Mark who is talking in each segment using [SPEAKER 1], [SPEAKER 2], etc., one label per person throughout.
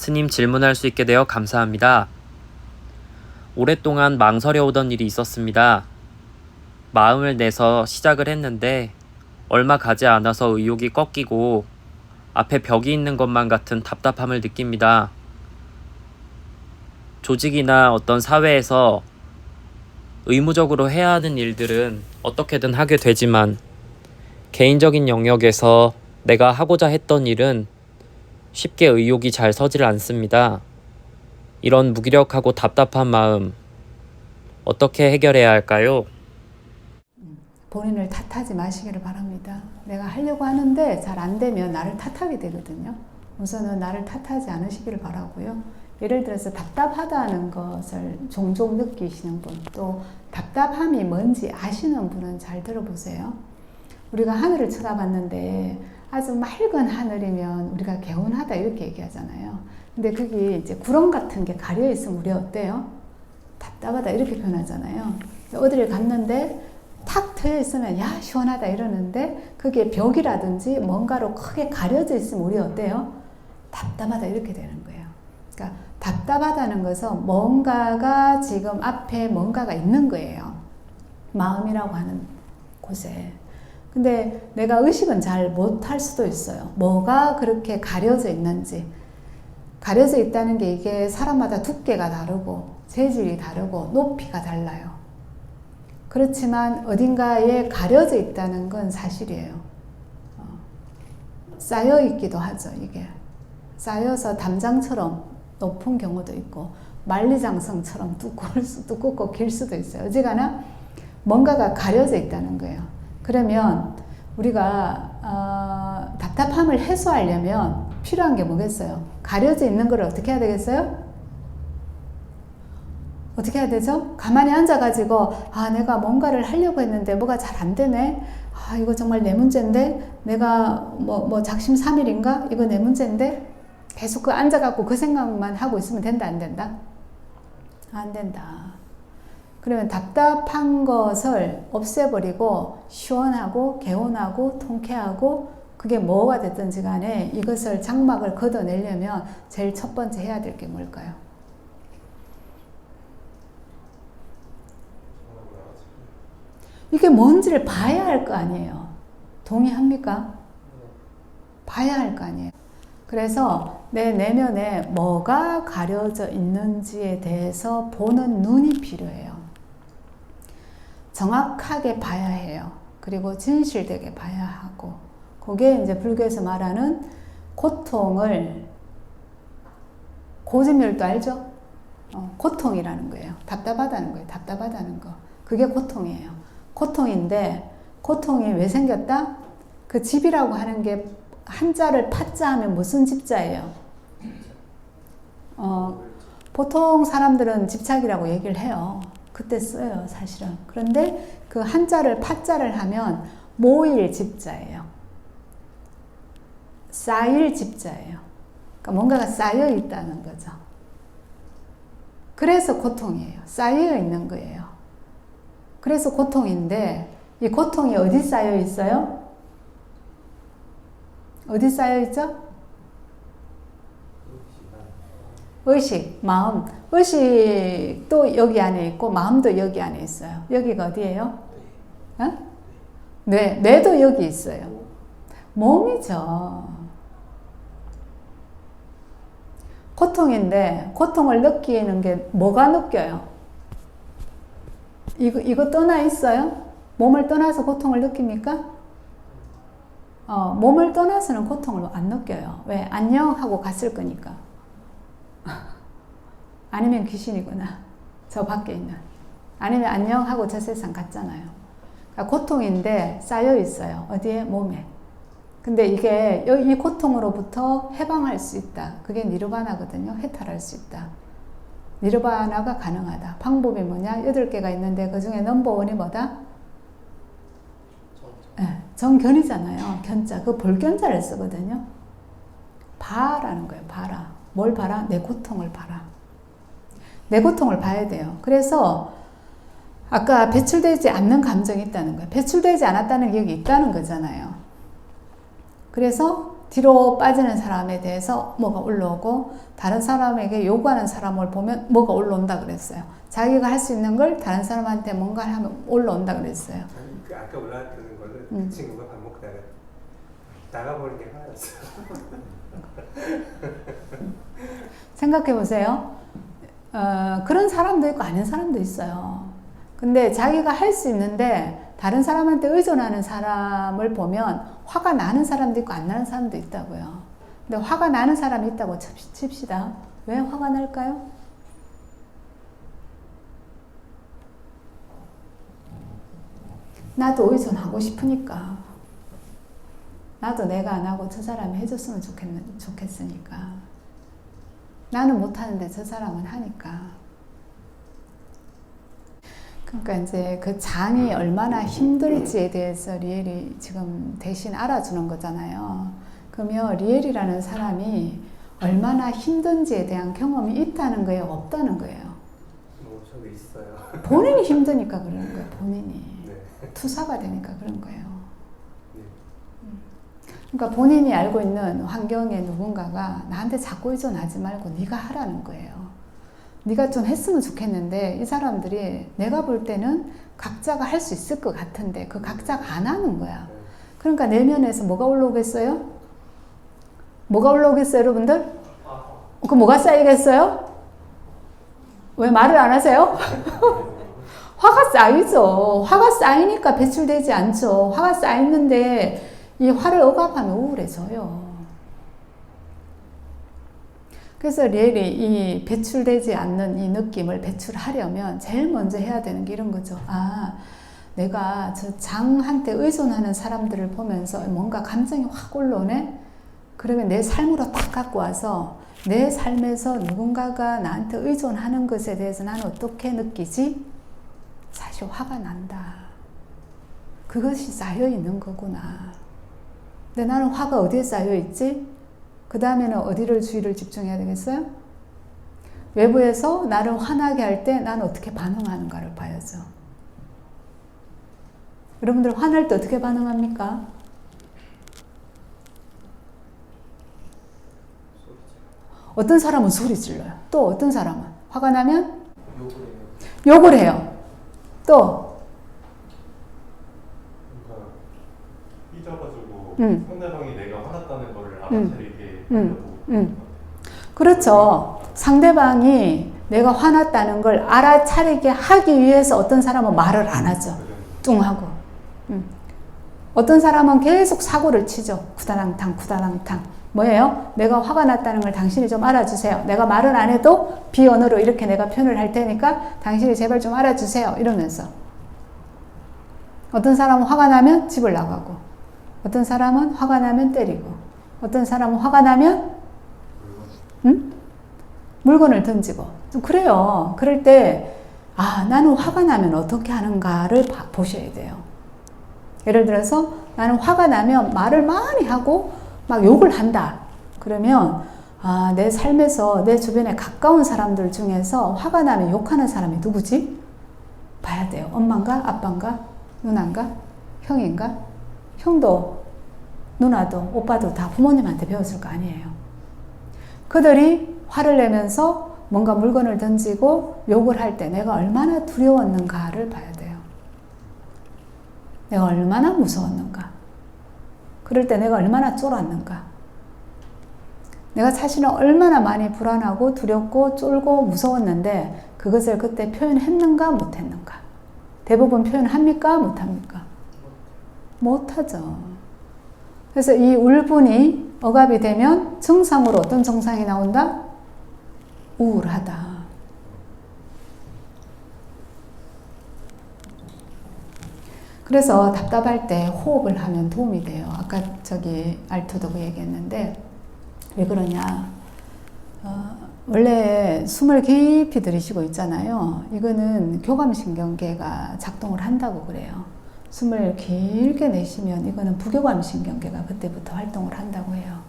[SPEAKER 1] 스님 질문할 수 있게 되어 감사합니다. 오랫동안 망설여오던 일이 있었습니다. 마음을 내서 시작을 했는데 얼마 가지 않아서 의욕이 꺾이고 앞에 벽이 있는 것만 같은 답답함을 느낍니다. 조직이나 어떤 사회에서 의무적으로 해야 하는 일들은 어떻게든 하게 되지만 개인적인 영역에서 내가 하고자 했던 일은 쉽게 의욕이 잘 서질 않습니다. 이런 무기력하고 답답한 마음 어떻게 해결해야 할까요?
[SPEAKER 2] 본인을 탓하지 마시기를 바랍니다. 내가 하려고 하는데 잘 안 되면 나를 탓하게 되거든요. 우선은 나를 탓하지 않으시기를 바라고요. 예를 들어서 답답하다는 것을 종종 느끼시는 분, 또 답답함이 뭔지 아시는 분은 잘 들어보세요. 우리가 하늘을 쳐다봤는데 아주 맑은 하늘이면 우리가 개운하다 이렇게 얘기하잖아요. 근데 그게 이제 구름 같은 게 가려 있으면 우리 어때요? 답답하다 이렇게 표현하잖아요. 어디를 갔는데 탁 트여 있으면 야 시원하다 이러는데 그게 벽이라든지 뭔가로 크게 가려져 있으면 우리 어때요? 답답하다 이렇게 되는 거예요. 그러니까 답답하다는 것은 뭔가가 지금 앞에 뭔가가 있는 거예요. 마음이라고 하는 곳에. 근데 내가 의식은 잘 못할 수도 있어요. 뭐가 그렇게 가려져 있는지. 가려져 있다는 게 이게 사람마다 두께가 다르고 재질이 다르고 높이가 달라요. 그렇지만 어딘가에 가려져 있다는 건 사실이에요. 쌓여 있기도 하죠, 이게. 쌓여서 담장처럼 높은 경우도 있고 만리장성처럼 두껍고 길 수도 있어요. 어지간하 뭔가가 가려져 있다는 거예요. 그러면 우리가 답답함을 해소하려면 필요한 게 뭐겠어요? 가려져 있는 걸 어떻게 해야 되겠어요? 어떻게 해야 되죠? 가만히 앉아가지고 내가 뭔가를 하려고 했는데 뭐가 잘 안 되네. 이거 정말 내 문제인데 내가 뭐 작심삼일인가? 이거 내 문제인데 계속 그 앉아갖고 그 생각만 하고 있으면 된다 안 된다? 안 된다. 그러면 답답한 것을 없애버리고 시원하고 개운하고 통쾌하고 그게 뭐가 됐든지 간에 이것을 장막을 걷어내려면 제일 첫 번째 해야 될 게 뭘까요? 이게 뭔지를 봐야 할 거 아니에요. 동의합니까? 봐야 할 거 아니에요. 그래서 내 내면에 뭐가 가려져 있는지에 대해서 보는 눈이 필요해요. 정확하게 봐야 해요. 그리고 진실되게 봐야 하고 그게 이제 불교에서 말하는 고통을 고진멸도 알죠? 고통이라는 거예요. 답답하다는 거예요. 답답하다는 거. 그게 고통이에요. 고통인데 고통이 왜 생겼다? 그 집이라고 하는 게 한자를 파자 하면 무슨 집자예요? 보통 사람들은 집착이라고 얘기를 해요. 그때 써요, 사실은. 그런데 그 한자를 파자를 하면 모일 집자예요. 쌓일 집자예요. 그러니까 뭔가가 쌓여 있다는 거죠. 그래서 고통이에요. 쌓여 있는 거예요. 그래서 고통인데 이 고통이 어디 쌓여 있어요? 어디 쌓여 있죠? 의식, 마음. 의식도 여기 안에 있고 마음도 여기 안에 있어요. 여기가 어디예요? 뇌도 여기 있어요. 몸이죠. 고통인데 고통을 느끼는 게 뭐가 느껴요? 이거 떠나 있어요? 몸을 떠나서 고통을 느낍니까? 몸을 떠나서는 고통을 안 느껴요. 왜? 안녕 하고 갔을 거니까. 아니면 귀신이구나. 저 밖에 있는. 아니면 안녕 하고 저 세상 갔잖아요. 그러니까 고통인데 쌓여 있어요. 어디에? 몸에. 근데 이게 이 고통으로부터 해방할 수 있다. 그게 니르바나거든요. 해탈할 수 있다. 니르바나가 가능하다. 방법이 뭐냐? 8개가 있는데 그 중에 넘버 1이 뭐다? 정견이잖아요. 견자. 그 볼견자를 쓰거든요. 봐라는 거예요. 봐라. 뭘 봐라? 내 고통을 봐라. 내 고통을 봐야 돼요. 그래서 아까 배출되지 않는 감정이 있다는 거예요. 배출되지 않았다는 게 여기 있다는 거잖아요. 그래서 뒤로 빠지는 사람에 대해서 뭐가 올라오고 다른 사람에게 요구하는 사람을 보면 뭐가 올라온다 그랬어요. 자기가 할 수 있는 걸 다른 사람한테 뭔가를 하면 올라온다 그랬어요.
[SPEAKER 3] 아니, 그 아까 올라왔던 거는 그 친구가 밥 먹다가 나가버린 게 화났어요.
[SPEAKER 2] 생각해 보세요. 그런 사람도 있고 아닌 사람도 있어요. 근데 자기가 할 수 있는데 다른 사람한테 의존하는 사람을 보면 화가 나는 사람도 있고 안 나는 사람도 있다고요. 근데 화가 나는 사람이 있다고 칩시다. 왜 화가 날까요? 나도 의존하고 싶으니까. 나도 내가 안 하고 저 사람이 해줬으면 좋겠으니까. 나는 못하는데 저 사람은 하니까. 그러니까 이제 그 장이 얼마나 힘들지에 대해서 리엘이 지금 대신 알아주는 거잖아요. 그러면 리엘이라는 사람이 얼마나 힘든지에 대한 경험이 있다는 거예요? 없다는 거예요?
[SPEAKER 3] 뭐 저기 있어요.
[SPEAKER 2] 본인이 힘드니까 그러는 거예요. 본인이.
[SPEAKER 3] 네.
[SPEAKER 2] 투사가 되니까 그런 거예요.
[SPEAKER 3] 네.
[SPEAKER 2] 그러니까 본인이 알고 있는 환경에 누군가가 나한테 자꾸 의존하지 말고 네가 하라는 거예요. 네가 좀 했으면 좋겠는데 이 사람들이 내가 볼 때는 각자가 할 수 있을 것 같은데 그 각자가 안 하는 거야. 그러니까 내면에서 뭐가 올라오겠어요? 뭐가 올라오겠어요, 여러분들? 그 뭐가 쌓이겠어요? 왜 말을 안 하세요? 화가 쌓이죠. 화가 쌓이니까 배출되지 않죠. 화가 쌓이는데 이 화를 억압하면 우울해져요. 그래서 리엘이 이 배출되지 않는 이 느낌을 배출하려면 제일 먼저 해야 되는 게 이런 거죠. 아, 내가 저 장한테 의존하는 사람들을 보면서 뭔가 감정이 확 올라오네? 그러면 내 삶으로 딱 갖고 와서 내 삶에서 누군가가 나한테 의존하는 것에 대해서 나는 어떻게 느끼지? 사실 화가 난다. 그것이 쌓여 있는 거구나. 근데 나는 화가 어디에 쌓여 있지? 그 다음에는 어디를 주의를 집중해야 되겠어요? 외부에서 나를 화나게 할 때 나는 어떻게 반응하는가를 봐야죠. 여러분들 화날 때 어떻게 반응합니까? 어떤 사람은 소리 질러요. 또 어떤 사람은 화가 나면 욕을 해요. 또
[SPEAKER 4] 그러니까 삐져가지고 상대방이 내가 화났다는 거를 알아차리게 하려고.
[SPEAKER 2] 그렇죠. 상대방이 내가 화났다는 걸 알아차리게 하기 위해서 어떤 사람은 말을 안 하죠. 뚱하고. 어떤 사람은 계속 사고를 치죠. 구다당탕 구다당탕. 뭐예요? 내가 화가 났다는 걸 당신이 좀 알아주세요. 내가 말은 안 해도 비언어로 이렇게 내가 표현을 할 테니까 당신이 제발 좀 알아주세요. 이러면서. 어떤 사람은 화가 나면 집을 나가고, 어떤 사람은 화가 나면 때리고, 어떤 사람은 화가 나면 물건을 던지고. 좀 그래요. 그럴 때 아, 나는 화가 나면 어떻게 하는가를 보셔야 돼요. 예를 들어서 나는 화가 나면 말을 많이 하고 막 욕을 한다. 그러면 아, 내 삶에서 내 주변에 가까운 사람들 중에서 화가 나면 욕하는 사람이 누구지? 봐야 돼요. 엄마인가? 아빠인가? 누나인가? 형인가? 형도 누나도 오빠도 다 부모님한테 배웠을 거 아니에요. 그들이 화를 내면서 뭔가 물건을 던지고 욕을 할 때 내가 얼마나 두려웠는가를 봐야 돼요. 내가 얼마나 무서웠는가. 그럴 때 내가 얼마나 쫄았는가. 내가 사실은 얼마나 많이 불안하고 두렵고 쫄고 무서웠는데 그것을 그때 표현했는가 못했는가. 대부분 표현합니까? 못합니까? 못하죠. 그래서 이 울분이 억압이 되면 증상으로 어떤 증상이 나온다? 우울하다. 그래서 답답할 때 호흡을 하면 도움이 돼요. 아까 저기 알토도 그 얘기했는데 왜 그러냐. 원래 숨을 깊이 들이쉬고 있잖아요. 이거는 교감신경계가 작동을 한다고 그래요. 숨을 길게 내쉬면 이거는 부교감신경계가 그때부터 활동을 한다고 해요.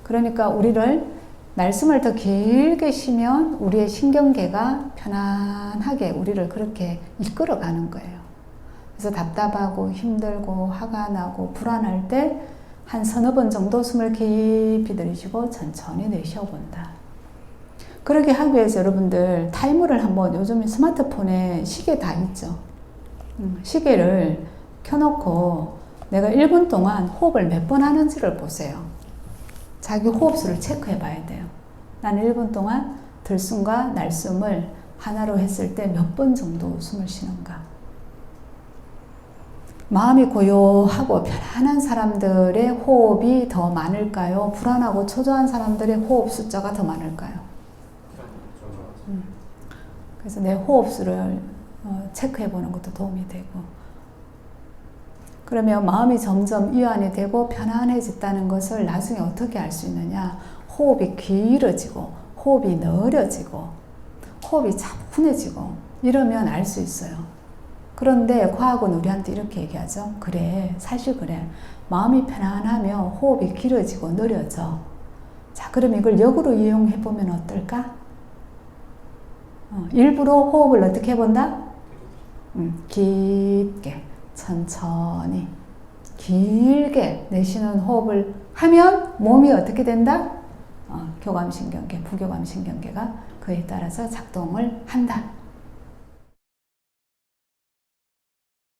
[SPEAKER 2] 그러니까 우리를 날숨을 더 길게 쉬면 우리의 신경계가 편안하게 우리를 그렇게 이끌어가는 거예요. 그래서 답답하고 힘들고 화가 나고 불안할 때 한 서너 번 정도 숨을 깊이 들이쉬고 천천히 내쉬어본다. 그러게 하기 위해서 여러분들 타이머를 한번, 요즘 스마트폰에 시계 다 있죠. 시계를 켜놓고 내가 1분 동안 호흡을 몇 번 하는지를 보세요. 자기 호흡수를 체크해 봐야 돼요. 나는 1분 동안 들숨과 날숨을 하나로 했을 때 몇 번 정도 숨을 쉬는가. 마음이 고요하고 편안한 사람들의 호흡이 더 많을까요? 불안하고 초조한 사람들의 호흡 숫자가 더 많을까요? 그래서 내 호흡수를 체크해 보는 것도 도움이 되고, 그러면 마음이 점점 이완이 되고 편안해졌다는 것을 나중에 어떻게 알 수 있느냐? 호흡이 길어지고 호흡이 느려지고 호흡이 차분해지고 이러면 알 수 있어요. 그런데 과학은 우리한테 이렇게 얘기하죠. 그래, 사실 그래. 마음이 편안하면 호흡이 길어지고 느려져. 자, 그럼 이걸 역으로 이용해 보면 어떨까? 일부러 호흡을 어떻게 해본다? 깊게, 천천히, 길게 내쉬는 호흡을 하면 몸이 어떻게 된다? 교감신경계, 부교감신경계가 그에 따라서 작동을 한다.